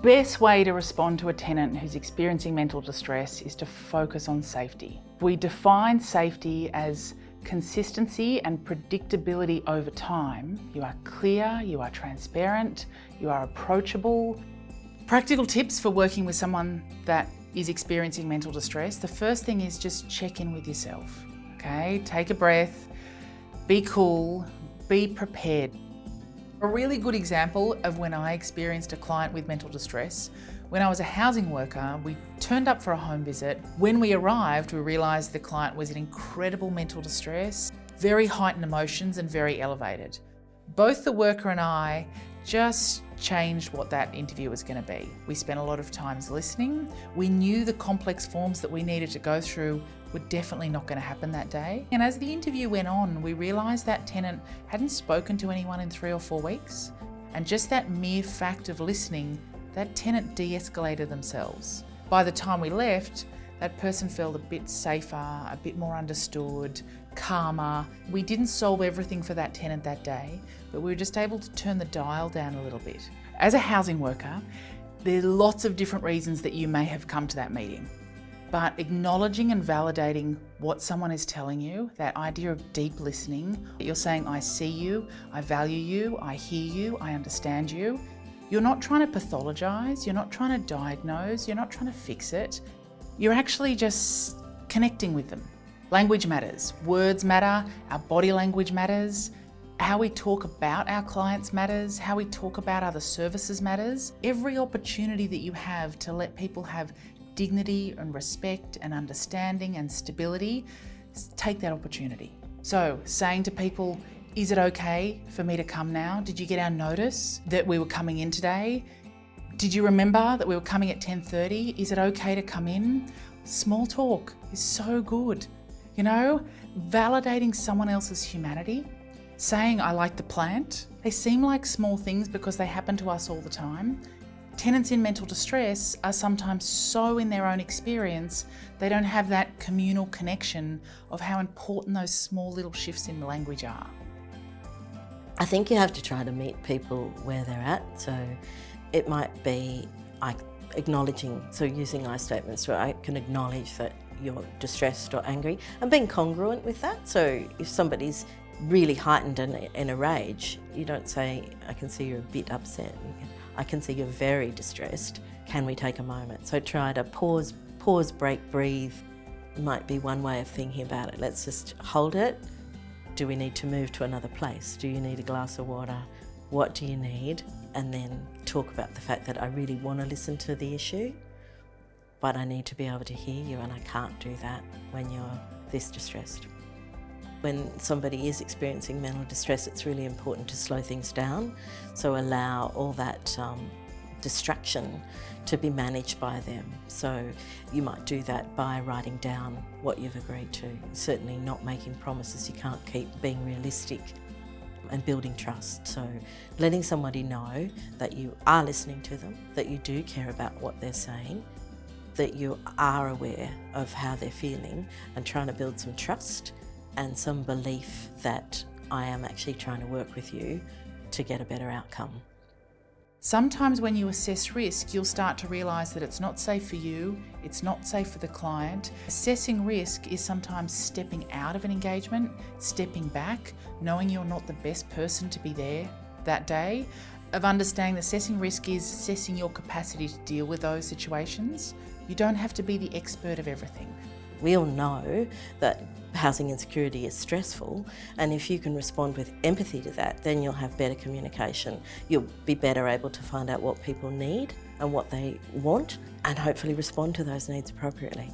best way to respond to a tenant who's experiencing mental distress is to focus on safety. We define safety as consistency and predictability over time. You are clear, you are transparent, you are approachable. Practical tips for working with someone that is experiencing mental distress. The first thing is just check in with yourself, okay? Take a breath, be cool, be prepared. A really good example of when I experienced a client with mental distress, when I was a housing worker, we turned up for a home visit. When we arrived, we realised the client was in incredible mental distress, very heightened emotions and very elevated. Both the worker and I just changed what that interview was going to be. We spent a lot of time listening. We knew the complex forms that we needed to go through were definitely not going to happen that day. And as the interview went on, we realised that tenant hadn't spoken to anyone in 3 or 4 weeks. And just that mere fact of listening, that tenant de-escalated themselves. By the time we left, that person felt a bit safer, a bit more understood, calmer. We didn't solve everything for that tenant that day, but we were just able to turn the dial down a little bit. As a housing worker, there are lots of different reasons that you may have come to that meeting. But acknowledging and validating what someone is telling you, that idea of deep listening, that you're saying, I see you, I value you, I hear you, I understand you. You're not trying to pathologise, you're not trying to diagnose, you're not trying to fix it. You're actually just connecting with them. Language matters, words matter, our body language matters, how we talk about our clients matters, how we talk about other services matters. Every opportunity that you have to let people have dignity and respect and understanding and stability, take that opportunity. So saying to people, is it okay for me to come now? Did you get our notice that we were coming in today? Did you remember that we were coming at 10:30? Is it okay to come in? Small talk is so good. You know, validating someone else's humanity, saying I like the plant. They seem like small things because they happen to us all the time. Tenants in mental distress are sometimes so in their own experience, they don't have that communal connection of how important those small little shifts in language are. I think you have to try to meet people where they're at. So it might be acknowledging, so using I statements where I can acknowledge that you're distressed or angry and being congruent with that. So if somebody's really heightened and in a rage, you don't say, I can see you're a bit upset. I can see you're very distressed. Can we take a moment? So try to pause, break, breathe might be one way of thinking about it. Let's just hold it. Do we need to move to another place? Do you need a glass of water? What do you need? And then talk about the fact that I really want to listen to the issue, but I need to be able to hear you, and I can't do that when you're this distressed. When somebody is experiencing mental distress, it's really important to slow things down. So allow all that distraction to be managed by them. So you might do that by writing down what you've agreed to. Certainly not making promises you can't keep, being realistic and building trust. So letting somebody know that you are listening to them, that you do care about what they're saying, that you are aware of how they're feeling, and trying to build some trust and some belief that I am actually trying to work with you to get a better outcome. Sometimes when you assess risk, you'll start to realise that it's not safe for you, it's not safe for the client. Assessing risk is sometimes stepping out of an engagement, stepping back, knowing you're not the best person to be there that day, of understanding that assessing risk is assessing your capacity to deal with those situations. You don't have to be the expert of everything. We all know that housing insecurity is stressful, and if you can respond with empathy to that, then you'll have better communication. You'll be better able to find out what people need and what they want, and hopefully respond to those needs appropriately.